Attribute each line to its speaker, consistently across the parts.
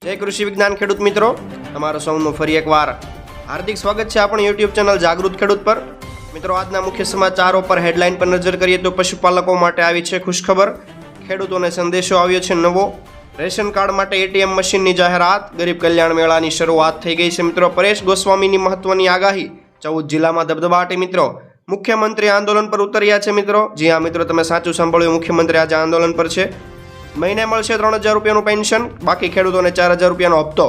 Speaker 1: જય કૃષિ વિજ્ઞાન ખેડૂત મિત્રો, તમારું સૌનું ફરી એકવાર હાર્દિક સ્વાગત છે આપણી યુટ્યુબ ચેનલ જાગૃત ખેડૂત પર। મિત્રો, આજના મુખ્ય સમાચારો પર હેડલાઇન પર નજર કરીએ તો પશુપાલકો માટે આવી છે ખુશખબર। ખેડૂતોને સંદેશો આવ્યો છે નવો। રેશન કાર્ડ માટે એટીએમ મશીનની જાહેરાત। ગરીબ કલ્યાણ મેળાની શરૂઆત થઈ ગઈ છે મિત્રો। પરેશ ગોસ્વામીની મહત્વની આગાહી। 14 જિલ્લામાં ધબધબાટી મિત્રો। મુખ્યમંત્રી આંદોલન પર ઉતર્યા છે મિત્રો। જી હા મિત્રો, તમે સાચું સાંભળ્યું, મુખ્યમંત્રી આજે આંદોલન પર છે। મહિને મળશે 3000 રૂપિયાનું પેન્શન, બાકી ખેડૂતોને 4000 રૂપિયાનો હપ્તો।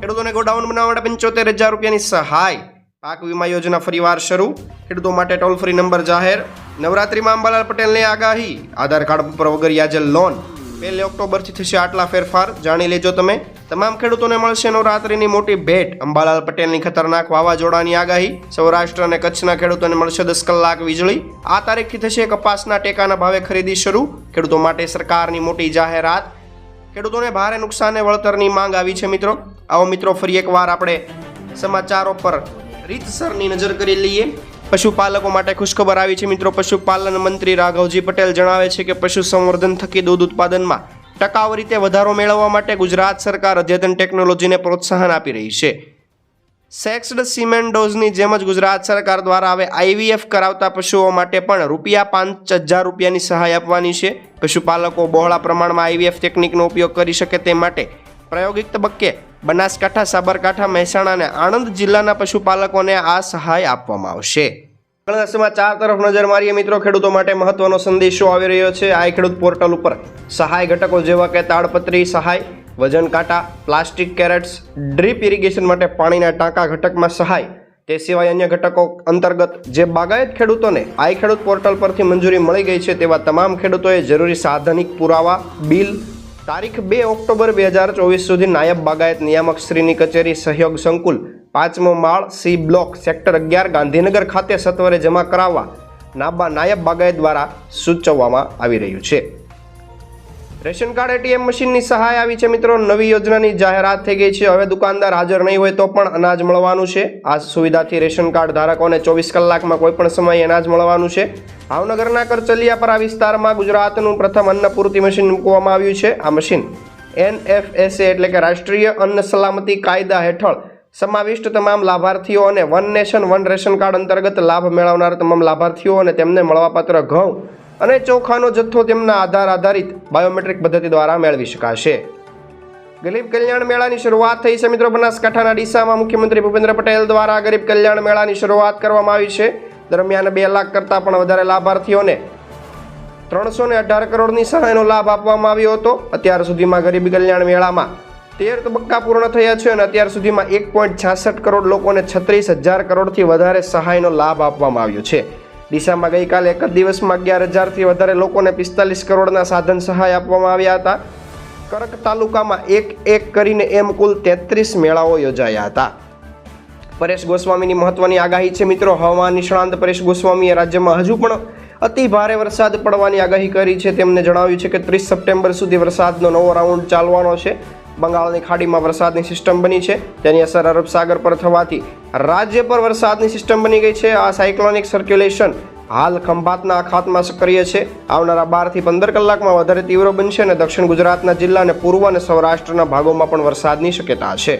Speaker 1: ખેડૂતોને ગોડાઉન બનાવવા માટે 75000 રૂપિયાની સહાય। પાક વીમા યોજના ફરીવાર શરૂ। ખેડૂતો માટે ટોલ ફ્રી નંબર જાહેર। નવરાત્રીમાં અંબાલાલ પટેલની આગાહી। આધાર કાર્ડ પર વગર વ્યાજે લોન। 1 ઓક્ટોબરથી થશે આટલા ફેરફાર, જાણી લેજો તમે। તમામ ખેડૂતોને મળશે નવરાત્રીની મોટી ભેટ। અંબાલાલ પટેલની ખતરનાક વાવાઝોડાની આગાહી। સૌરાષ્ટ્ર અને કચ્છના ખેડૂતોને મળશે 10 કલાક વીજળી। આ તારીખથી થશે કપાસના ટેકાના ભાવે ખરીદી શરૂ। ખેડૂતો માટે સરકારની મોટી જાહેરાત। ખેડૂતોને ભારે નુકસાને વળતરની માંગ આવી છે મિત્રો। આવો મિત્રો, ફરી એકવાર આપણે સમાચારો પર રીતસરની નજર કરી લઈએ। પશુપાલકો માટે ખુશખબર આવી છે મિત્રો। પશુપાલન મંત્રી રાઘવજી પટેલ જણાવે છે કે પશુ સંવર્ધન થકી દૂધ ઉત્પાદનમાં ટકાઉ રીતે વધારો મેળવવા માટે ગુજરાત સરકાર અદ્યતન ટેકનોલોજીને પ્રોત્સાહન આપી રહી છે। સેક્સ્ડ સિમેન્ટ ડોઝની જેમ જ ગુજરાત સરકાર દ્વારા હવે આઈવીએફ કરાવતા પશુઓ માટે પણ ₹5000 રૂપિયાની સહાય આપવાની છે। પશુપાલકો બહોળા પ્રમાણમાં આઈવીએફ ટેકનિકનો ઉપયોગ કરી શકે તે માટે પ્રાયોગિક તબક્કે બનાસકાંઠા, સાબરકાંઠા, મહેસાણા અને આણંદ જિલ્લાના પશુપાલકોને આ સહાય આપવામાં આવશે। આગળના સમાચાર તરફ નજર મારીએ મિત્રો। ખેડૂતો માટે મહત્વનો સંદેશો આવી રહ્યો છે આઈ ખેડૂત પોર્ટલ ઉપર। સહાય ઘટકો જેવા કે તાડપત્રી સહાય, વજન કાંટા, પ્લાસ્ટિક કેરેટ્સ, ડ્રીપ ઇરિગેશન માટે પાણીના ટાંકા ઘટકમાં સહાય, તે સિવાય અન્ય ઘટકો અંતર્ગત જે બાગાયત ખેડૂતોને આઈ ખેડૂત પોર્ટલ પરથી મંજૂરી મળી ગઈ છે તેવા તમામ ખેડૂતોએ જરૂરી સાધનિક પુરાવા, બિલ તારીખ 2 ઓક્ટોબર 2024 સુધી નાયબ બાગાયત નિયામક શ્રીની કચેરી સહયોગ સંકુલ 5મો માળ, સી બ્લોક, સેક્ટર 11 ગાંધીનગર ખાતે સત્વરે જમા કરાવવા નાયબ બાગાયત દ્વારા સૂચવવામાં આવી રહ્યું છે। રેશન કાર્ડ એટીએમ મશીનની સહાય આવી છે મિત્રો। નવી યોજનાની જાહેરાત થઈ ગઈ છે। હવે દુકાનદાર હાજર નહીં હોય તો પણ અનાજ મળવાનું છે। આ સુવિધાથી રેશન કાર્ડ ધારકોને 24 કલાકમાં કોઈ પણ સમયે અનાજ મળવાનું છે। ભાવનગરના કરચલિયાપરા વિસ્તારમાં ગુજરાતનું પ્રથમ અન્ન પૂર્તિ મશીન મૂકવામાં આવ્યું છે। આ મશીન NFSA એટલે કે રાષ્ટ્રીય અન્ન સલામતી કાયદા હેઠળ સમાવિષ્ટ તમામ લાભાર્થીઓ અને one nation one ration card અંતર્ગત લાભ મેળવનાર તમામ લાભાર્થીઓ અને તેમને મળવાપાત્ર ઘઉં અને ચોખાનો જથ્થો તેમના આધાર આધારિત બાયોમેટ્રિક પદ્ધતિ દ્વારા મેળવી શકાશે। ગરીબ કલ્યાણ મેળાની શરૂઆત થઈ છે મિત્રો। બનાસકાંઠાના ડીસામાં મુખ્યમંત્રી ભૂપેન્દ્ર પટેલ દ્વારા ગરીબ કલ્યાણ મેળાની શરૂઆત કરવામાં આવી છે। દરમિયાન 2 લાખ કરતાં પણ વધારે લાભાર્થીઓને 318 કરોડની સહાયનો લાભ આપવામાં આવ્યો હતો। અત્યાર સુધીમાં ગરીબ કલ્યાણ મેળામાં 13 તબક્કા પૂર્ણ થયા છે અને અત્યાર સુધીમાં 1.66 કરોડ લોકોને 36000 કરોડથી વધારે સહાયનો લાભ આપવામાં આવ્યો છે। ડીસામાં ગઈકાલે એક જ દિવસમાં 11000થી વધારે લોકોને 45 કરોડના સાધન સહાય આપવામાં આવ્યા હતા। કરક તાલુકામાં એક કરીને એમ કુલ 33 મેળાઓ યોજાયા હતા। પરેશ ગોસ્વામીની મહત્વની આગાહી છે મિત્રો। હવામાન નિષ્ણાંત પરેશ ગોસ્વામીએ રાજ્યમાં હજુ પણ અતિ ભારે વરસાદ પડવાની આગાહી કરી છે। તેમને જણાવ્યું છે કે 30 સપ્ટેમ્બર સુધી વરસાદનો નવો રાઉન્ડ ચાલવાનો છે। બંગાળની ખાડીમાં વરસાદની સિસ્ટમ બની છે, તેની અસર અરબ સાગર પર થવાથી રાજ્ય પર વરસાદની સિસ્ટમ બની ગઈ છે। આ સાયક્લોનિક સર્ક્યુલેશન હાલ ખંભાતના અખાતમાં સક્રિય છે। આવનારા 12 થી 15 કલાકમાં વધારે તીવ્ર બનશે અને દક્ષિણ ગુજરાતના જિલ્લા અને પૂર્વ અને સૌરાષ્ટ્રના ભાગોમાં પણ વરસાદની શક્યતા છે।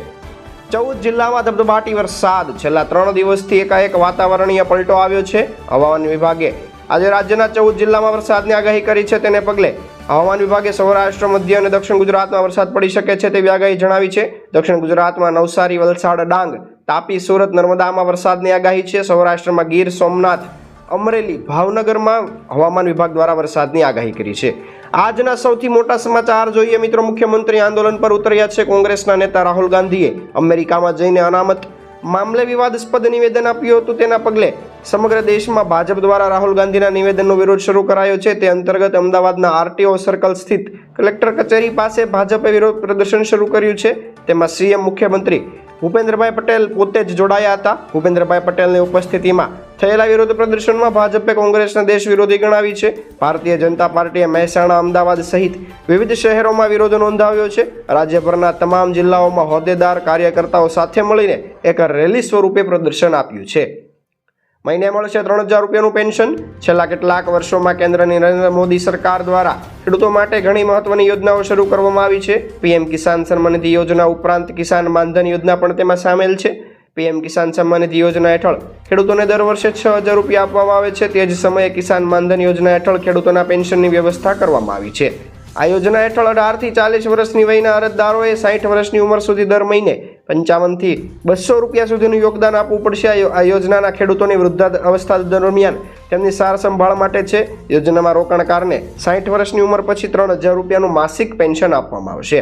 Speaker 1: 14 જિલ્લામાં ધબધબાટી વરસાદ। છેલ્લા 3 દિવસથી એકાએક વાતાવરણીય પલટો આવ્યો છે। હવામાન વિભાગે આજે રાજ્યના 14 જિલ્લામાં વરસાદની આગાહી કરી છે। તેને પગલે હવામાન વિભાગે સૌરાષ્ટ્ર, મધ્ય અને દક્ષિણ ગુજરાતમાં વરસાદ પડી શકે છે તેવી આગાહી જણાવી છે। દક્ષિણ ગુજરાતમાં નવસારી, વલસાડ, ડાંગ, તાપી, સુરત, નર્મદામાં વરસાદની આગાહી છે। સૌરાષ્ટ્રમાં ગીર સોમનાથ, અમરેલી, ભાવનગરમાં હવામાન વિભાગ દ્વારા વરસાદની આગાહી કરી છે। આજના સૌથી મોટા સમાચાર જોઈએ મિત્રો। મુખ્યમંત્રી આંદોલન પર ઉતર્યા છે। કોંગ્રેસના નેતા રાહુલ ગાંધીએ અમેરિકામાં જઈને અનામત મામલે વિવાદાસ્પદ નિવેદન આપ્યું હતું। તેના પગલે સમગ્ર દેશમાં ભાજપ દ્વારા રાહુલ ગાંધીના નિવેદનનો વિરોધ શરૂ કરાયો છે। તે અંતર્ગત અમદાવાદના RTO સર્કલ સ્થિત કલેક્ટર કચેરી પાસે ભાજપે વિરોધ પ્રદર્શન શરૂ કર્યું છે। તેમાં સીએમ મુખ્યમંત્રી ભૂપેન્દ્રભાઈ પટેલ પોતે જ જોડાયા હતા। ભૂપેન્દ્રભાઈ પટેલની ઉપસ્થિતિમાં થયેલા વિરોધ પ્રદર્શનમાં ભાજપે કોંગ્રેસને દેશ વિરોધી ગણાવી છે। ભારતીય જનતા પાર્ટીએ મહેસાણા, અમદાવાદ સહિત વિવિધ શહેરોમાં વિરોધ નોંધાવ્યો છે। રાજ્યભરના તમામ જિલ્લાઓમાં હોદ્દેદાર, કાર્યકર્તાઓ સાથે મળીને એક રેલી સ્વરૂપે પ્રદર્શન આપ્યું છે। મહિને મળશે 3000 રૂપિયાનું પેન્શન। છેલ્લા કેટલાક વર્ષોમાં કેન્દ્રની નરેન્દ્ર મોદી સરકાર દ્વારા ખેડૂતો માટે ઘણી મહત્વની યોજનાઓ શરૂ કરવામાં આવી છે। પીએમ કિસાન સન્માન નિધિ યોજના ઉપરાંત કિસાન માનધન યોજના પણ તેમાં સામેલ છે। પીએમ કિસાન સન્માન નિધિ યોજના હેઠળ ખેડૂતોને દર વર્ષે 6000 રૂપિયા આપવામાં આવે છે। તે જ સમયે કિસાન માનધન યોજના હેઠળ ખેડૂતોના પેન્શનની વ્યવસ્થા કરવામાં આવી છે। આ યોજના હેઠળ 18 થી 40 વર્ષની વયના અરજદારોએ 60 વર્ષની ઉંમર સુધી દર મહિને 55 થી 200 રૂપિયા સુધીનું યોગદાન આપવું પડશે। આ યોજનાના ખેડૂતોની વૃદ્ધાવસ્થા દરમિયાન તેમની સાર સંભાળ માટે છે। યોજનામાં રોકાણકારને 60 વર્ષની ઉંમર પછી 3000 રૂપિયાનું માસિક પેન્શન આપવામાં આવશે।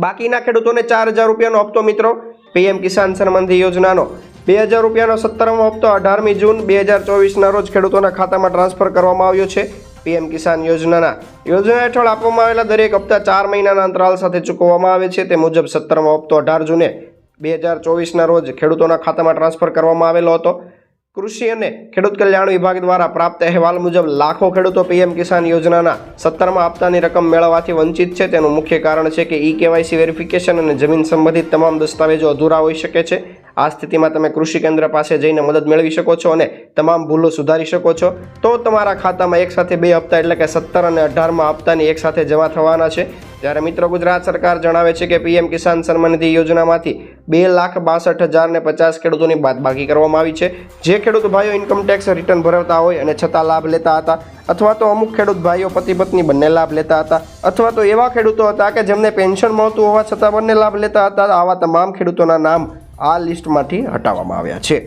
Speaker 1: બાકીના ખેડૂતોને 4000 રૂપિયાનો હપ્તો મિત્રો પીએમ કિસાન સન્માન નિધિ યોજનાનો 2000 રૂપિયાનો 17મો હપ્તો 18મી જૂન 2024ના રોજ ખેડૂતોના ખાતામાં ટ્રાન્સફર કરવામાં આવ્યો છે। પીએમ કિસાન યોજના હેઠળ આપવામાં આવેલા દરેક હપ્તા 4 મહિનાના અંતરાલ સાથે ચૂકવવામાં આવે છે। તે મુજબ 17મો હપ્તો 18 જૂને 2024ના રોજ ખેડૂતોના ખાતામાં ટ્રાન્સફર કરવામાં આવેલો હતો। કૃષિ અને ખેડૂત કલ્યાણ વિભાગ દ્વારા પ્રાપ્ત અહેવાલ મુજબ લાખો ખેડૂતો પીએમ કિસાન યોજનાના 17મા હપ્તાની રકમ મેળવવાથી વંચિત છે। તેનું મુખ્ય કારણ છે કે ઈ-કેવાયસી વેરિફિકેશન અને જમીન સંબંધિત તમામ દસ્તાવેજો અધૂરા હોઈ શકે છે। આ સ્થિતિમાં તમે કૃષિ કેન્દ્ર પાસે જઈને મદદ મેળવી શકો છો અને તમામ ભૂલો સુધારી શકો છો। તો તમારા ખાતામાં એકસાથે 2 હપ્તા એટલે કે 17 અને 18મા હપ્તાની એકસાથે જમા થવાના છે। ત્યારે મિત્રો ગુજરાત સરકાર જણાવે છે કે પીએમ કિસાન સન્માન નિધિ યોજનામાંથી 2,62,050 ખેડૂતોની બાદબાકી કરવામાં આવી છે। જે ખેડૂત ભાઈઓ ઇન્કમ ટેક્સ રિટર્ન ભરવતા હોય અને છતાં લાભ લેતા હતા, અથવા તો અમુક ખેડૂત ભાઈઓ પતિ પત્ની બંને લાભ લેતા હતા, અથવા તો એવા ખેડૂતો હતા કે જેમને પેન્શન મળતું હોવા છતાં બંને લાભ લેતા હતા, આવા તમામ ખેડૂતોના નામ આ લિસ્ટમાંથી હટાવવામાં આવ્યા છે।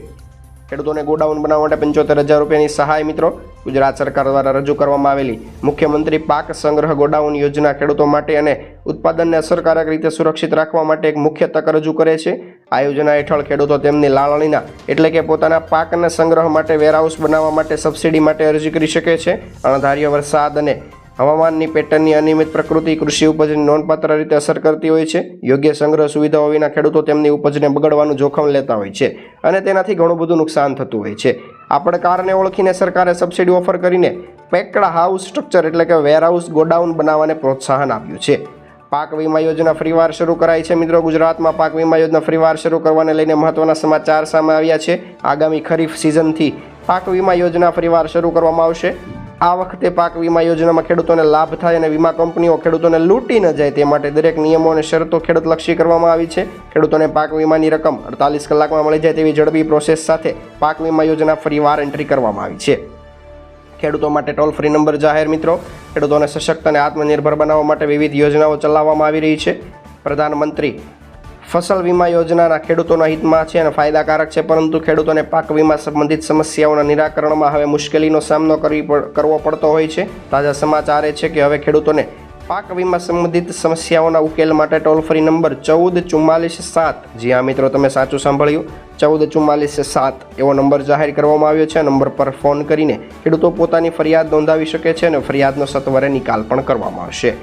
Speaker 1: ખેડૂતોને ગોડાઉન બનાવવા માટે 75,000 રૂપિયાની સહાય મિત્રો ગુજરાત સરકાર દ્વારા રજૂ કરવામાં આવેલી મુખ્યમંત્રી પાક સંગ્રહ ગોડાઉન યોજના ખેડૂતો માટે અને ઉત્પાદનને અસરકારક રીતે સુરક્ષિત રાખવા માટે એક મુખ્ય તક રજૂ કરે છે। આ યોજના હેઠળ ખેડૂતો તેમની લાળણીના એટલે કે પોતાના પાકના સંગ્રહ માટે વેરહાઉસ બનાવવા માટે સબસિડી માટે અરજી કરી શકે છે। અણધાર્ય વરસાદ અને હવામાનની પેટર્નની અનિયમિત પ્રકૃતિ કૃષિ ઉપજને નોંધપાત્ર રીતે અસર કરતી હોય છે। યોગ્ય સંગ્રહ સુવિધાઓ વિના ખેડૂતો તેમની ઉપજને બગડવાનું જોખમ લેતા હોય છે અને તેનાથી ઘણું બધું નુકસાન થતું હોય છે। આ પડકારને ઓળખીને સરકારે સબસિડી ઓફર કરીને પેક્ડ હાઉસ સ્ટ્રક્ચર એટલે કે વેરહાઉસ ગોડાઉન બનાવવાને પ્રોત્સાહન આપ્યું છે। પાક વીમા યોજના ફરીવાર શરૂ કરાઈ છે મિત્રો। ગુજરાતમાં પાક વીમા યોજના ફરીવાર શરૂ કરવાને લઈને મહત્વના સમાચાર સામે આવ્યા છે। આગામી ખરીફ સિઝનથી પાક વીમા યોજના ફરીવાર શરૂ કરવામાં આવશે। આ વખતે પાક વીમા યોજનામાં ખેડૂતોને લાભ થાય અને વીમા કંપનીઓ ખેડૂતોને લૂંટી ન જાય તે માટે દરેક નિયમો અને શરતો ખેડૂતલક્ષી કરવામાં આવી છે। ખેડૂતોને પાક વીમાની રકમ 48 કલાકમાં મળી જાય તેવી ઝડપી પ્રોસેસ સાથે પાક વીમા યોજના ફરીવાર એન્ટ્રી કરવામાં આવી છે। ખેડૂતો માટે ટોલ ફ્રી નંબર જાહેર મિત્રો। ખેડૂતોને સશક્ત અને આત્મનિર્ભર બનાવવા માટે વિવિધ યોજનાઓ ચલાવવામાં આવી રહી છે। પ્રધાનમંત્રી ફસલ વીમા યોજનાના ખેડૂતોના હિતમાં છે અને ફાયદાકારક છે, પરંતુ ખેડૂતોને પાક વીમા સંબંધિત સમસ્યાઓના નિરાકરણમાં હવે મુશ્કેલીનો સામનો કરવો પડતો હોય છે। તાજા સમાચાર એ છે કે હવે ખેડૂતોને પાક વીમા સંબંધિત સમસ્યાઓના ઉકેલ માટે ટોલ ફ્રી નંબર 144447, જી હા મિત્રો તમે સાચું સાંભળ્યું, 144447 એવો નંબર જાહેર કરવામાં આવ્યો છે। નંબર પર ફોન કરીને ખેડૂતો પોતાની ફરિયાદ નોંધાવી શકે છે અને ફરિયાદનો સત્વરે નિકાલ પણ કરવામાં આવશે।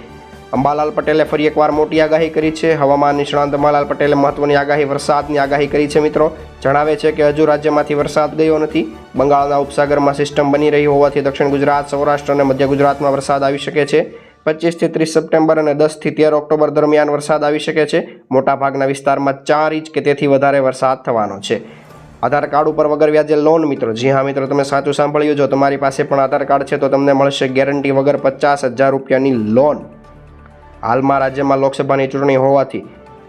Speaker 1: અંબાલાલ પટેલે ફરી એકવાર મોટી આગાહી કરી છે। હવામાન નિષ્ણાંત અંબાલાલ પટેલે મહત્વની આગાહી વરસાદની આગાહી કરી છે મિત્રો। જણાવે છે કે હજુ રાજ્યમાંથી વરસાદ ગયો નથી। બંગાળના ઉપસાગરમાં સિસ્ટમ બની રહી હોવાથી દક્ષિણ ગુજરાત, સૌરાષ્ટ્ર અને મધ્ય ગુજરાતમાં વરસાદ આવી શકે છે। 25 થી 30 સપ્ટેમ્બર અને 10 થી 13 ઓક્ટોબર દરમિયાન વરસાદ આવી શકે છે। મોટાભાગના વિસ્તારમાં 4 ઇંચ કે તેથી વધારે વરસાદ થવાનો છે। આધાર કાર્ડ ઉપર વગર વ્યાજે લોન મિત્રો, જી હા મિત્રો તમે સાચું સાંભળ્યું। જો તમારી પાસે પણ આધાર કાર્ડ છે તો તમને મળશે ગેરંટી વગર 50,000 રૂપિયાની લોન। હાલમાં રાજ્યમાં લોકસભાની ચૂંટણી હોવાથી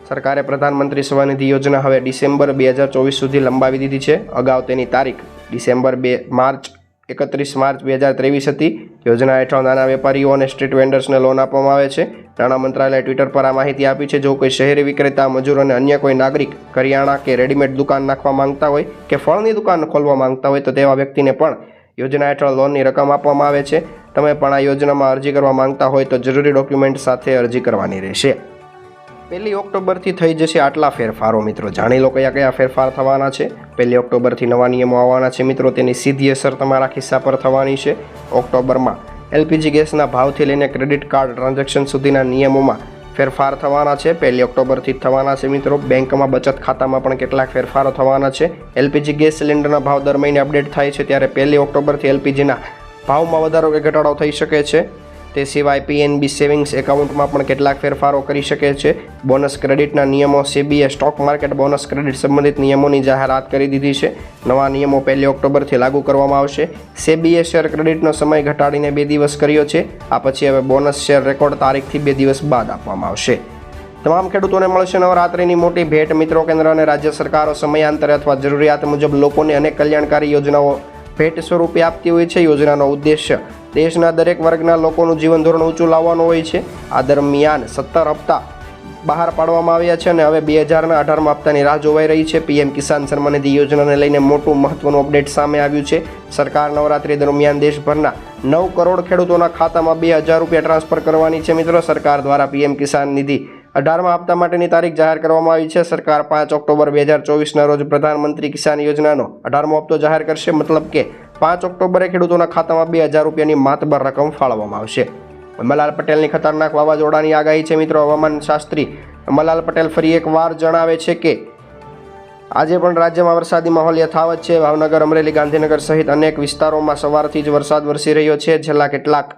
Speaker 1: સરકારે પ્રધાનમંત્રી સ્વનિધિ યોજના હવે ડિસેમ્બર 2024 સુધી લંબાવી દીધી છે। અગાઉ તેની તારીખ 31 માર્ચ 2023 હતી। યોજના હેઠળ નાના વેપારીઓ અને સ્ટ્રીટ વેન્ડર્સને લોન આપવામાં આવે છે। નાણાં મંત્રાલયે ટ્વિટર પર આ માહિતી આપી છે। જો કોઈ શહેરી વિક્રેતા, મજૂર અને અન્ય કોઈ નાગરિક કરિયાણા કે રેડીમેડ દુકાન નાખવા માંગતા હોય કે ફળની દુકાન ખોલવા માંગતા હોય તો તેવા વ્યક્તિને પણ યોજના હેઠળ લોનની રકમ આપવામાં આવે છે। તમે પણ આ યોજનામાં અરજી કરવા માંગતા હોય તો જરૂરી ડોક્યુમેન્ટ સાથે અરજી કરવાની રહેશે। 1 ઓક્ટોબરથી થઈ જશે આટલા ફેરફારો મિત્રો। જાણી લો કયા કયા ફેરફાર થવાના છે। 1 ઓક્ટોબરથી નવા નિયમો આવવાના છે મિત્રો। તેની સીધી અસર તમારા ખિસ્સા પર થવાની છે। ઓક્ટોબરમાં એલપીજી ગેસના ભાવથી લઈને ક્રેડિટ કાર્ડ ટ્રાન્ઝેક્શન સુધીના નિયમોમાં ફેરફાર થવાના છે। 1 ઓક્ટોબરથી થવાના છે મિત્રો। બેંકમાં બચત ખાતામાં પણ કેટલાક ફેરફારો થવાના છે। એલપીજી ગેસ સિલિન્ડરના ભાવ દર મહિને અપડેટ થાય છે, ત્યારે 1 ઓક્ટોબરથી એલપીજીના ભાવમાં વધારો કે ઘટાડો થઈ શકે છે। તે સિવાય પીએનબી સેવિંગ્સ એકાઉન્ટમાં પણ કેટલાક ફેરફારો કરી શકે છે। બોનસ ક્રેડિટના નિયમો, CBA stock market bonus credit સંબંધિત નિયમોની જાહેરાત કરી દીધી છે। નવા નિયમો 1 ઓક્ટોબરથી લાગુ કરવામાં આવશે. સેબીએ શેર ક્રેડિટનો સમય ઘટાડીને 2 દિવસ કર્યો છે. આ પછી હવે બોનસ શેર રેકોર્ડ તારીખથી 2 દિવસ બાદ આપવામાં આવશે. તમામ ખેડૂતોને મળશે નવરાત્રિની મોટી ભેટ. મિત્રો, કેન્દ્ર અને રાજ્ય સરકારો સમયાંતરે અથવા જરૂરિયાત મુજબ લોકોને અનેક કલ્યાણકારી યોજનાઓ ભેટ સ્વરૂપે આપતી હોય છે. યોજનાનો ઉદ્દેશ્ય દેશના દરેક વર્ગના લોકોનું જીવન ધોરણ ઊંચું લાવવાનો હોય છે. આ દરમિયાન 17 હપ્તા બહાર પાડવામાં આવ્યા છે અને હવે 2018માં હપ્તાની રાહ જોવાઈ રહી છે. પીએમ કિસાન સન્માન નિધિ યોજનાને લઈને મોટું મહત્વનું અપડેટ સામે આવ્યું છે. સરકાર નવરાત્રી દરમિયાન દેશભરના 9 કરોડ ખેડૂતોના ખાતામાં 2000 રૂપિયા ટ્રાન્સફર કરવાની છે. મિત્રો, સરકાર દ્વારા પીએમ કિસાન નિધિ 18મા હપ્તા માટેની તારીખ જાહેર કરવામાં આવી છે. સરકાર 5 ઓક્ટોબર 2024ના રોજ પ્રધાનમંત્રી કિસાન યોજનાનો 18મો હપ્તો જાહેર કરશે. મતલબ કે 5 ઓક્ટોબરે ખેડૂતોના ખાતામાં 2000 રૂપિયાની માતબર રકમ ફાળવવામાં આવશે. અંબાલાલ પટેલની ખતરનાક વાવાઝોડાની આગાહી છે. મિત્રો, હવામાન શાસ્ત્રી અંબાલાલ પટેલ ફરી એકવાર જણાવે છે કે આજે પણ રાજ્યમાં વરસાદી માહોલ યથાવત છે. ભાવનગર, અમરેલી, ગાંધીનગર સહિત અનેક વિસ્તારોમાં સવારથી જ વરસાદ વરસી રહ્યો છે. છેલ્લા કેટલાક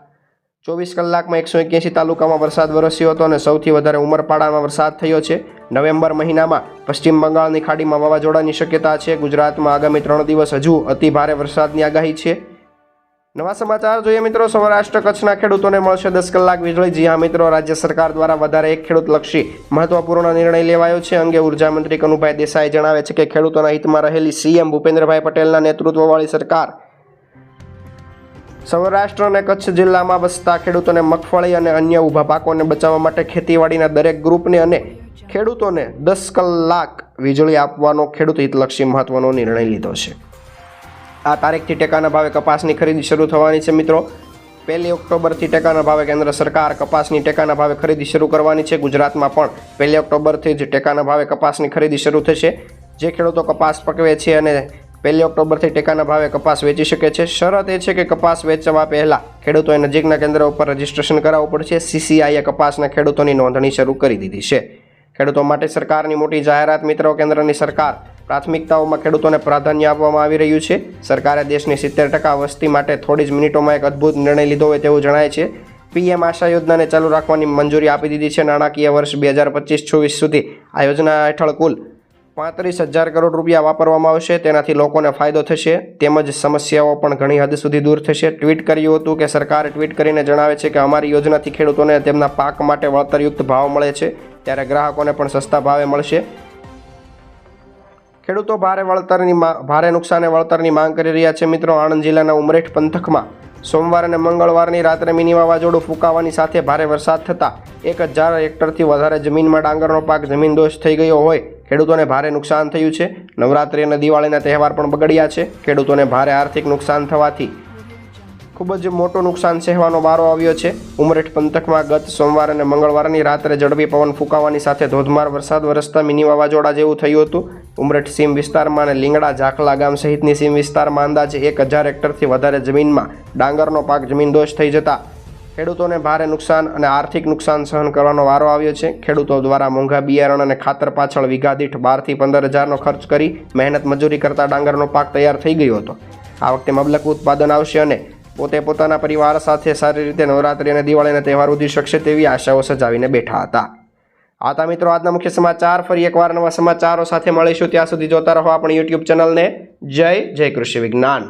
Speaker 1: 24 કલાકમાં 181 તાલુકામાં વરસાદ વરસ્યો હતો અને સૌથી વધારે ઉમરપાડામાં વરસાદ થયો છે. નવેમ્બર મહિનામાં પશ્ચિમ બંગાળની ખાડીમાં વાવાઝોડાની શક્યતા છે. ગુજરાતમાં આગામી 3 દિવસ હજુ અતિ ભારે વરસાદની આગાહી છે. નવા સમાચાર જોઈએ મિત્રો. સૌરાષ્ટ્ર કચ્છના ખેડૂતોને મળશે 10 કલાક વીજળી. જી હા મિત્રો, રાજ્ય સરકાર દ્વારા વધારે એક ખેડૂતલક્ષી મહત્વપૂર્ણ નિર્ણય લેવાયો છે. અંગે ઉર્જા મંત્રી કનુભાઈ દેસાઈ જણાવે છે કે ખેડૂતોના હિતમાં રહેલી સીએમ ભૂપેન્દ્રભાઈ પટેલના નેતૃત્વવાળી સરકાર સૌરાષ્ટ્ર અને કચ્છ જિલ્લામાં વસતા ખેડૂતોને મગફળી અને અન્ય ઊભા પાકોને બચાવવા માટે ખેતીવાડીના દરેક ગ્રુપને અને ખેડૂતોને 10 કલાક વીજળી આપવાનો ખેડૂત હિતલક્ષી મહત્વનો નિર્ણય લીધો છે. આ તારીખથી ટેકાના ભાવે કપાસની ખરીદી શરૂ થવાની છે. મિત્રો, 1 ઓક્ટોબરથી ટેકાના ભાવે કેન્દ્ર સરકાર કપાસની ટેકાના ભાવે ખરીદી શરૂ કરવાની છે. ગુજરાતમાં પણ 1 ઓક્ટોબરથી જ ટેકાના ભાવે કપાસની ખરીદી શરૂ થશે. જે ખેડૂતો કપાસ પકવે છે અને 1 ઓક્ટોબરથી ટેકાના ભાવે કપાસ વેચી શકે છે. શરત એ છે કે કપાસ વેચવા પહેલાં ખેડૂતોએ નજીકના કેન્દ્ર ઉપર રજીસ્ટ્રેશન કરાવવું પડશે. સીસીઆઈએ કપાસના ખેડૂતોની નોંધણી શરૂ કરી દીધી છે. ખેડૂતો માટે સરકારની મોટી જાહેરાત. મિત્રો, કેન્દ્રની સરકાર પ્રાથમિકતાઓમાં ખેડૂતોને પ્રાધાન્ય આપવામાં આવી રહ્યું છે. સરકારે દેશની 70% વસ્તી માટે થોડી જ મિનિટોમાં એક અદ્ભુત નિર્ણય લીધો હોય તેવું જણાય છે. પીએમ આશા યોજનાને ચાલુ રાખવાની મંજૂરી આપી દીધી છે. નાણાકીય વર્ષ 2025-26 સુધી આ યોજના હેઠળ કુલ 35,000 કરોડ રૂપિયા વાપરવામાં આવશે. તેનાથી લોકોને ફાયદો થશે તેમજ સમસ્યાઓ પણ ઘણી હદ સુધી દૂર થશે. ટ્વીટ કર્યું હતું કે સરકારે ટ્વીટ કરીને જણાવે છે કે અમારી યોજનાથી ખેડૂતોને તેમના પાક માટે વળતરયુક્ત ભાવ મળે છે, ત્યારે ગ્રાહકોને પણ સસ્તા ભાવે મળશે. ખેડૂતો ભારે નુકસાને વળતરની માંગ કરી રહ્યા છે. મિત્રો, આણંદ જિલ્લાના ઉમરેઠ પંથકમાં સોમવાર અને મંગળવારની રાત્રે મિની વાવાઝોડું ફૂંકાવાની સાથે ભારે વરસાદ થતાં 1000 હેક્ટરથી વધારે જમીનમાં ડાંગરનો પાક જમીનદોષ થઈ ગયો હોય ખેડૂતોને ભારે નુકસાન થયું છે. નવરાત્રિ અને દિવાળીના તહેવાર પણ બગડ્યા છે. ખેડૂતોને ભારે આર્થિક નુકસાન થવાથી ખૂબ જ મોટું નુકસાન સહેવાનો વારો આવ્યો છે. ઉમરેઠ પંથકમાં ગત સોમવાર અને મંગળવારની રાત્રે ઝડપી પવન ફૂંકાવાની સાથે ધોધમાર વરસાદ વરસતા મિની વાવાઝોડા જેવું થયું હતું. ઉમરેઠ સીમ વિસ્તારમાં અને લીંગડા ઝાખલા ગામ સહિતની સીમ વિસ્તારમાં અંદાજે 1000 હેક્ટરથી વધારે જમીનમાં ડાંગરનો પાક જમીનદોષ થઈ જતા ખેડૂતોને ભારે નુકસાન અને આર્થિક નુકસાન સહન કરવાનો વારો આવ્યો છે. ખેડૂતો દ્વારા મોંઘા બિયારણ અને ખાતર પાછળ વીઘા દીઠ 12,000 થી 15,000નો ખર્ચ કરી મહેનત મજૂરી કરતા ડાંગરનો પાક તૈયાર થઈ ગયો હતો. આ વખતે મબલક ઉત્પાદન આવશે અને પોતે પોતાના પરિવાર સાથે સારી રીતે નવરાત્રિ અને દિવાળીના તહેવાર ઉજવી શકશે તેવી આશાઓ સજાવીને બેઠા હતા. આ હતા મિત્રો આજના મુખ્ય સમાચાર. ફરી એકવાર નવા સમાચારો સાથે મળીશું. ત્યાં સુધી જોતા રહો આપણી યુટ્યુબ ચેનલને. જય કૃષિ વિજ્ઞાન.